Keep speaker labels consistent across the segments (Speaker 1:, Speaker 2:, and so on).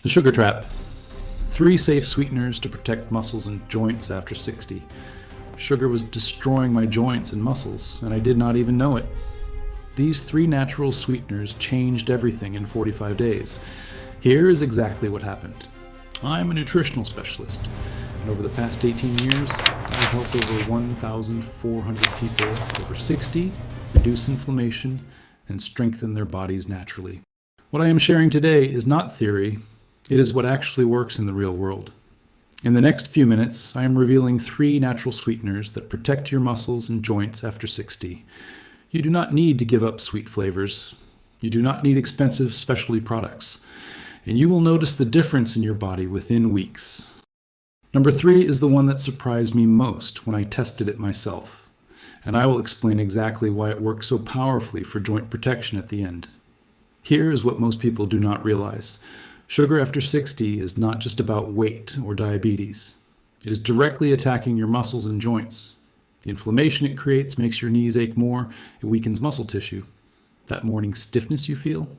Speaker 1: The sugar trap. 3 safe sweeteners to protect muscles and joints after 60. Sugar was destroying my joints and muscles, and I did not even know it. These 3 natural sweeteners changed everything in 45 days. Here is exactly what happened. I'm a nutritional specialist, and over the past 18 years, I've helped over 1,400 people over 60 reduce inflammation and strengthen their bodies naturally. What I am sharing today is not theory. It is what actually works in the real world. In the next few minutes, I am revealing 3 natural sweeteners that protect your muscles and joints after 60. You do not need to give up sweet flavors. You do not need expensive specialty products. And you will notice the difference in your body within weeks. Number 3 is the one that surprised me most when I tested it myself. And I will explain exactly why it works so powerfully for joint protection at the end. Here is what most people do not realize. Sugar after 60 is not just about weight or diabetes. It is directly attacking your muscles and joints. The inflammation it creates makes your knees ache more. It weakens muscle tissue. That morning stiffness you feel,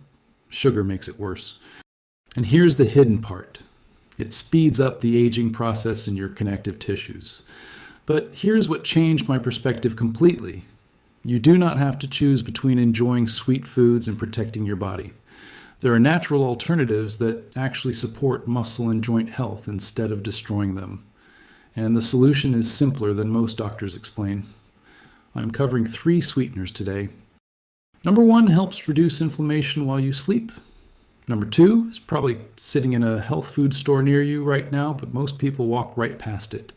Speaker 1: sugar makes it worse. And here's the hidden part. It speeds up the aging process in your connective tissues. But here's what changed my perspective completely. You do not have to choose between enjoying sweet foods and protecting your body. There are natural alternatives that actually support muscle and joint health instead of destroying them. And the solution is simpler than most doctors explain. I'm covering 3 sweeteners today. Number 1 helps reduce inflammation while you sleep. Number 2 is probably sitting in a health food store near you right now, but most people walk right past it.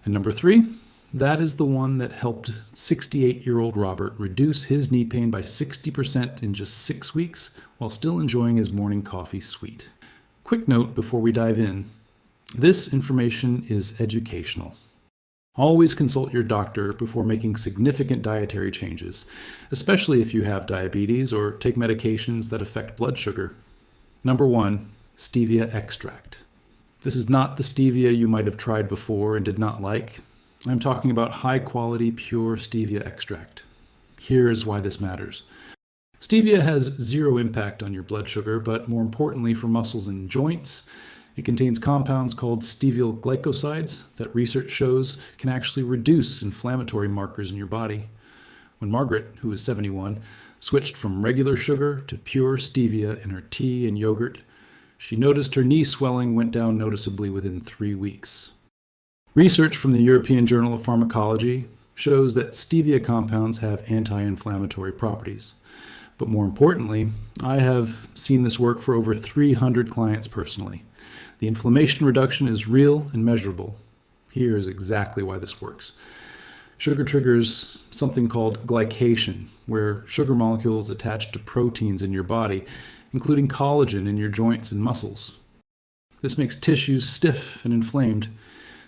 Speaker 1: And number 3, that is the one that helped 68-year-old Robert reduce his knee pain by 60% in just 6 weeks while still enjoying his morning coffee sweet. Quick note before we dive in. This information is educational. Always consult your doctor before making significant dietary changes, especially if you have diabetes or take medications that affect blood sugar. Number 1, stevia extract. This is not the stevia you might have tried before and did not like. I'm talking about high-quality, pure stevia extract. Here is why this matters. Stevia has 0 impact on your blood sugar, but more importantly for muscles and joints, it contains compounds called stevial glycosides that research shows can actually reduce inflammatory markers in your body. When Margaret, who is 71, switched from regular sugar to pure stevia in her tea and yogurt, she noticed her knee swelling went down noticeably within 3 weeks. Research from the European Journal of Pharmacology shows that stevia compounds have anti-inflammatory properties. But more importantly, I have seen this work for over 300 clients personally. The inflammation reduction is real and measurable. Here is exactly why this works. Sugar triggers something called glycation, where sugar molecules attach to proteins in your body, including collagen in your joints and muscles. This makes tissues stiff and inflamed.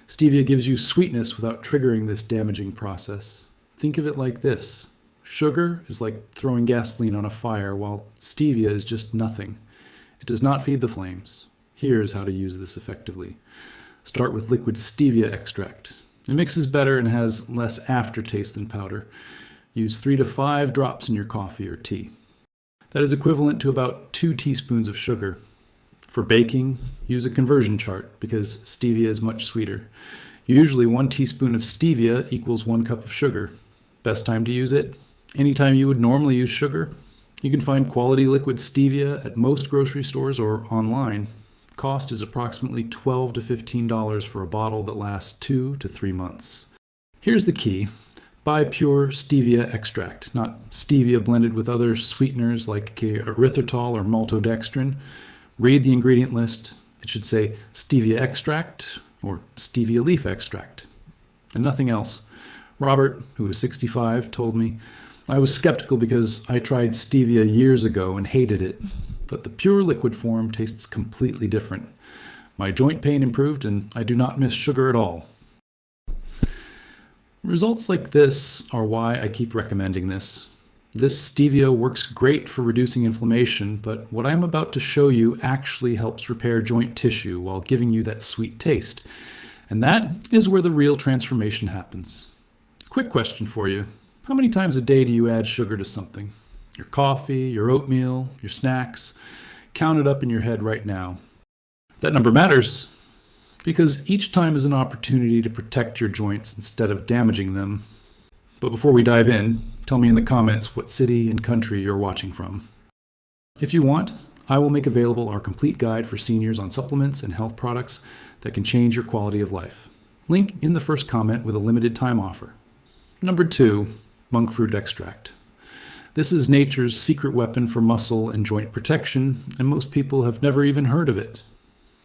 Speaker 1: Stevia gives you sweetness without triggering this damaging process. Think of it like this. Sugar is like throwing gasoline on a fire, while stevia is just nothing. It does not feed the flames. Here's how to use this effectively. Start with liquid stevia extract. It mixes better and has less aftertaste than powder. Use 3 to 5 drops in your coffee or tea. That is equivalent to about 2 teaspoons of sugar. For baking, use a conversion chart because stevia is much sweeter. Usually 1 teaspoon of stevia equals 1 cup of sugar. Best time to use it? Anytime you would normally use sugar. You can find quality liquid stevia at most grocery stores or online. Cost is approximately $12 to $15 for a bottle that lasts 2 to 3 months. Here's the key. Buy pure stevia extract, not stevia blended with other sweeteners like erythritol or maltodextrin. Read the ingredient list. It should say stevia extract or stevia leaf extract, and nothing else. Robert, who is 65, told me, I was skeptical because I tried stevia years ago and hated it, but the pure liquid form tastes completely different. My joint pain improved and I do not miss sugar at all. Results like this are why I keep recommending this. This stevia works great for reducing inflammation, but what I'm about to show you actually helps repair joint tissue while giving you that sweet taste. And that is where the real transformation happens. Quick question for you. How many times a day do you add sugar to something? Your coffee, your oatmeal, your snacks? Count it up in your head right now. That number matters because each time is an opportunity to protect your joints instead of damaging them. But before we dive in, tell me in the comments what city and country you're watching from. If you want, I will make available our complete guide for seniors on supplements and health products that can change your quality of life. Link in the first comment with a limited time offer. Number 2, monk fruit extract. This is nature's secret weapon for muscle and joint protection, and most people have never even heard of it.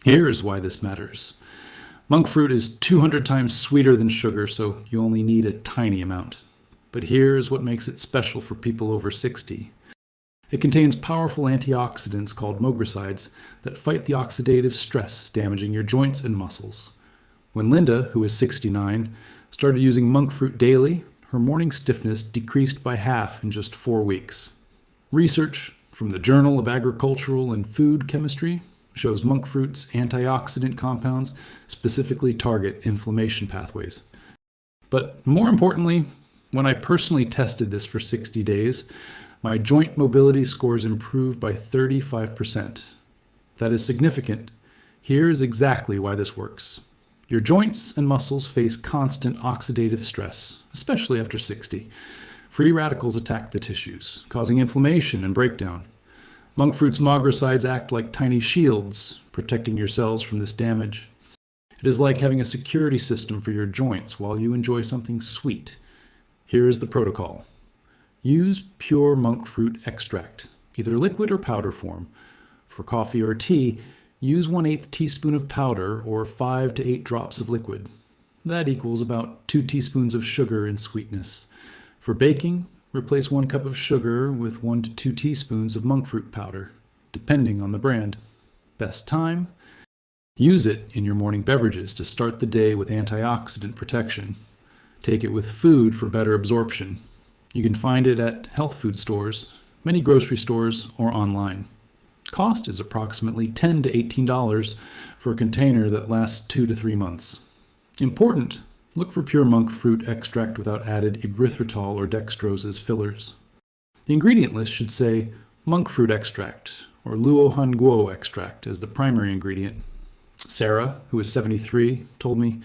Speaker 1: Here's why this matters. Monk fruit is 200 times sweeter than sugar, so you only need a tiny amount. But here's what makes it special for people over 60. It contains powerful antioxidants called moghrosides that fight the oxidative stress damaging your joints and muscles. When Linda, who is 69, started using monk fruit daily, her morning stiffness decreased by half in just 4 weeks. Research from the Journal of Agricultural and Food Chemistry shows monk fruit's antioxidant compounds specifically target inflammation pathways. But more importantly, when I personally tested this for 60 days, my joint mobility scores improved by 35%. That is significant. Here is exactly why this works. Your joints and muscles face constant oxidative stress, especially after 60. Free radicals attack the tissues, causing inflammation and breakdown. Monk fruit's moghrosides act like tiny shields, protecting your cells from this damage. It is like having a security system for your joints while you enjoy something sweet. Here is the protocol. Use pure monk fruit extract, either liquid or powder form. For coffee or tea, use 1/8 teaspoon of powder or 5 to 8 drops of liquid. That equals about 2 teaspoons of sugar in sweetness. For baking, replace 1 cup of sugar with 1 to 2 teaspoons of monk fruit powder, depending on the brand. Best time? Use it in your morning beverages to start the day with antioxidant protection. Take it with food for better absorption. You can find it at health food stores, many grocery stores, or online. Cost is approximately $10 to $18 for a container that lasts 2 to 3 months. Important, look for pure monk fruit extract without added erythritol or dextrose as fillers. The ingredient list should say monk fruit extract or luohan guo extract as the primary ingredient. Sarah, who is 73, told me,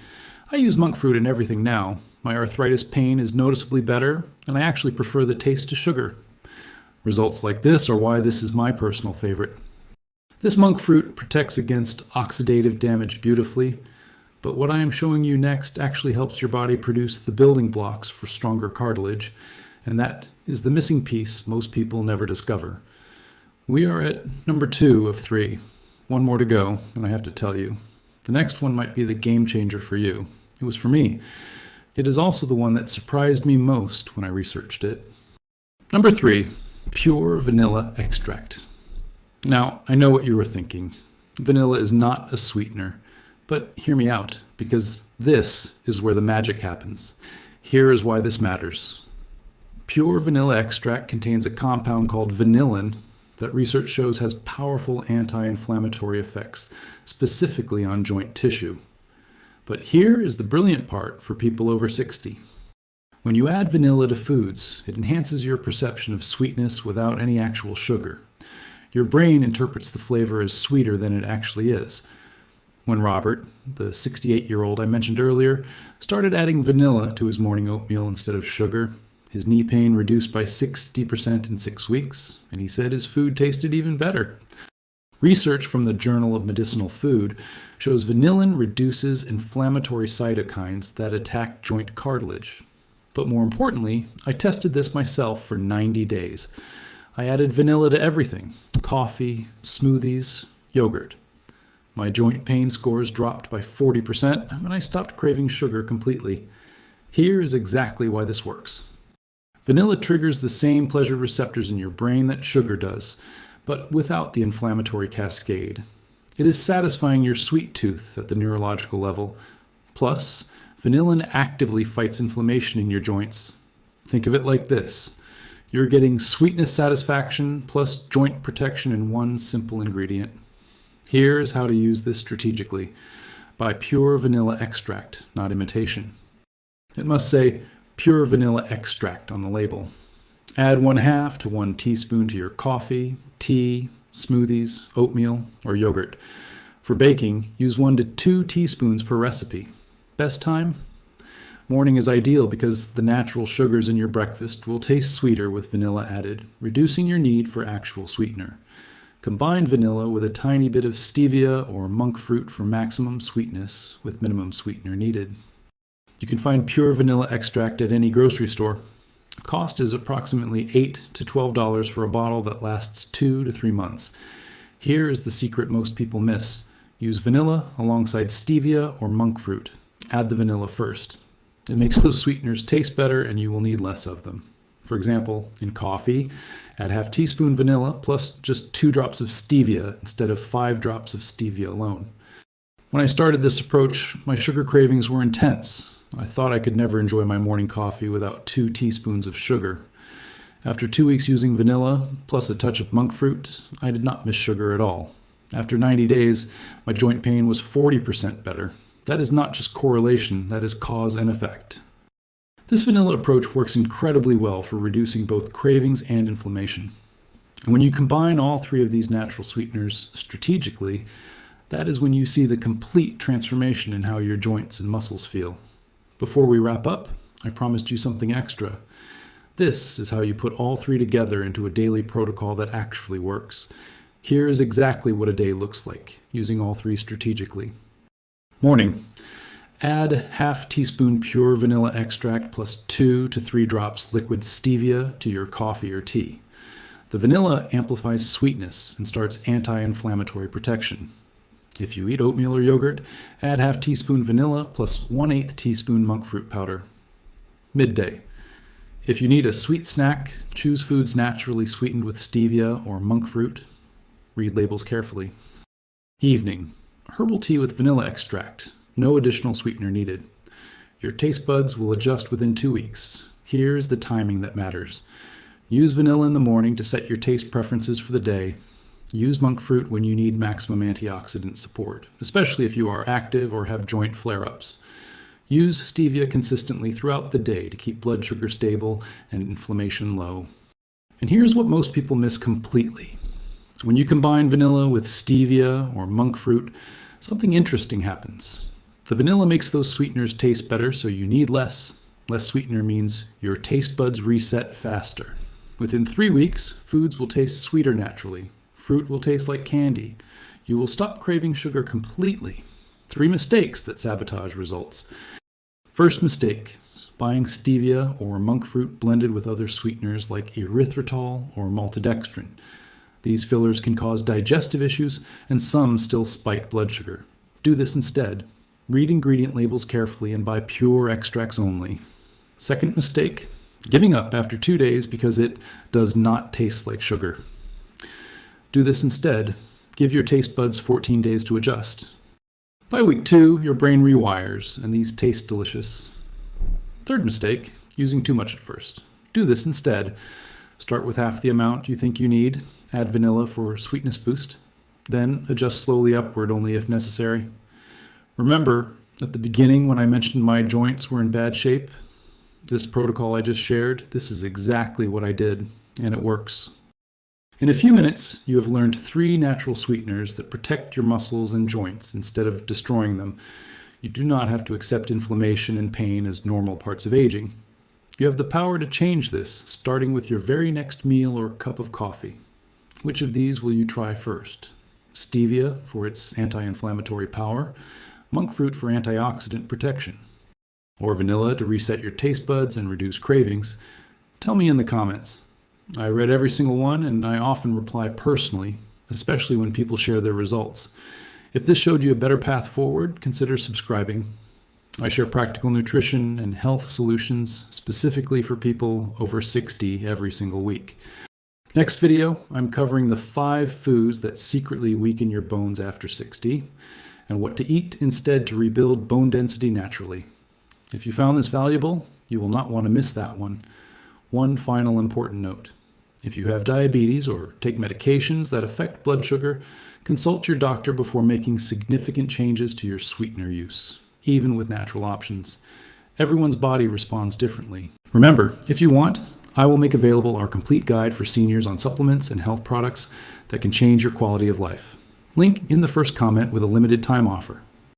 Speaker 1: "I use monk fruit in everything now. My arthritis pain is noticeably better, and I actually prefer the taste to sugar." Results like this are why this is my personal favorite. This monk fruit protects against oxidative damage beautifully, but what I am showing you next actually helps your body produce the building blocks for stronger cartilage, and that is the missing piece most people never discover. We are at number 2 of 3. One more to go, and I have to tell you, the next one might be the game changer for you. It was for me. It is also the one that surprised me most when I researched it. Number 3, pure vanilla extract. Now, I know what you were thinking. Vanilla is not a sweetener, but hear me out, because this is where the magic happens. Here is why this matters. Pure vanilla extract contains a compound called vanillin that research shows has powerful anti-inflammatory effects, specifically on joint tissue. But here is the brilliant part for people over 60. When you add vanilla to foods, it enhances your perception of sweetness without any actual sugar. Your brain interprets the flavor as sweeter than it actually is. When Robert, the 68-year-old I mentioned earlier, started adding vanilla to his morning oatmeal instead of sugar, his knee pain reduced by 60% in 6 weeks, and he said his food tasted even better. Research from the Journal of Medicinal Food shows vanillin reduces inflammatory cytokines that attack joint cartilage. But more importantly, I tested this myself for 90 days. I added vanilla to everything: coffee, smoothies, yogurt. My joint pain scores dropped by 40%, and I stopped craving sugar completely. Here is exactly why this works. Vanilla triggers the same pleasure receptors in your brain that sugar does, but without the inflammatory cascade. It is satisfying your sweet tooth at the neurological level. Plus, vanillin actively fights inflammation in your joints. Think of it like this. You're getting sweetness satisfaction plus joint protection in one simple ingredient. Here is how to use this strategically. Buy pure vanilla extract, not imitation. It must say pure vanilla extract on the label. Add 1/2 to 1 teaspoon to your coffee, tea, smoothies, oatmeal, or yogurt. For baking, use 1 to 2 teaspoons per recipe. Best time? Morning is ideal because the natural sugars in your breakfast will taste sweeter with vanilla added, reducing your need for actual sweetener. Combine vanilla with a tiny bit of stevia or monk fruit for maximum sweetness with minimum sweetener needed. You can find pure vanilla extract at any grocery store. Cost is approximately $8 to $12 for a bottle that lasts 2 to 3 months. Here is the secret most people miss. Use vanilla alongside stevia or monk fruit. Add the vanilla first. It makes those sweeteners taste better and you will need less of them. For example, in coffee, add half teaspoon vanilla plus just 2 drops of stevia instead of 5 drops of stevia alone. When I started this approach, my sugar cravings were intense. I thought I could never enjoy my morning coffee without 2 teaspoons of sugar. After 2 weeks using vanilla, plus a touch of monk fruit, I did not miss sugar at all. After 90 days, my joint pain was 40% better. That is not just correlation, that is cause and effect. This vanilla approach works incredibly well for reducing both cravings and inflammation. And when you combine all 3 of these natural sweeteners strategically, that is when you see the complete transformation in how your joints and muscles feel. Before we wrap up, I promised you something extra. This is how you put all 3 together into a daily protocol that actually works. Here is exactly what a day looks like, using all 3 strategically. Morning. Add half teaspoon pure vanilla extract plus 2 to 3 drops liquid stevia to your coffee or tea. The vanilla amplifies sweetness and starts anti-inflammatory protection. If you eat oatmeal or yogurt, add half teaspoon vanilla plus 1/8 teaspoon monk fruit powder. Midday. If you need a sweet snack, choose foods naturally sweetened with stevia or monk fruit. Read labels carefully. Evening. Herbal tea with vanilla extract. No additional sweetener needed. Your taste buds will adjust within 2 weeks. Here is the timing that matters. Use vanilla in the morning to set your taste preferences for the day. Use monk fruit when you need maximum antioxidant support, especially if you are active or have joint flare-ups. Use stevia consistently throughout the day to keep blood sugar stable and inflammation low. And here's what most people miss completely. When you combine vanilla with stevia or monk fruit, something interesting happens. The vanilla makes those sweeteners taste better, so you need less. Less sweetener means your taste buds reset faster. Within 3 weeks, foods will taste sweeter naturally. Fruit will taste like candy. You will stop craving sugar completely. 3 mistakes that sabotage results. First mistake, buying stevia or monk fruit blended with other sweeteners like erythritol or maltodextrin. These fillers can cause digestive issues, and some still spike blood sugar. Do this instead. Read ingredient labels carefully and buy pure extracts only. Second mistake, giving up after 2 days because it does not taste like sugar. Do this instead. Give your taste buds 14 days to adjust. By week 2, your brain rewires, and these taste delicious. Third mistake, using too much at first. Do this instead. Start with half the amount you think you need. Add vanilla for sweetness boost. Then adjust slowly upward only if necessary. Remember, at the beginning when I mentioned my joints were in bad shape, this protocol I just shared, this is exactly what I did, and it works. In a few minutes, you have learned 3 natural sweeteners that protect your muscles and joints instead of destroying them. You do not have to accept inflammation and pain as normal parts of aging. You have the power to change this, starting with your very next meal or cup of coffee. Which of these will you try first? Stevia for its anti-inflammatory power, monk fruit for antioxidant protection, or vanilla to reset your taste buds and reduce cravings? Tell me in the comments. I read every single one, and I often reply personally, especially when people share their results. If this showed you a better path forward, consider subscribing. I share practical nutrition and health solutions specifically for people over 60 every single week. Next video, I'm covering the 5 foods that secretly weaken your bones after 60, and what to eat instead to rebuild bone density naturally. If you found this valuable, you will not want to miss that one. One final important note. If you have diabetes or take medications that affect blood sugar, consult your doctor before making significant changes to your sweetener use, even with natural options. Everyone's body responds differently. Remember, if you want, I will make available our complete guide for seniors on supplements and health products that can change your quality of life. Link in the first comment with a limited time offer.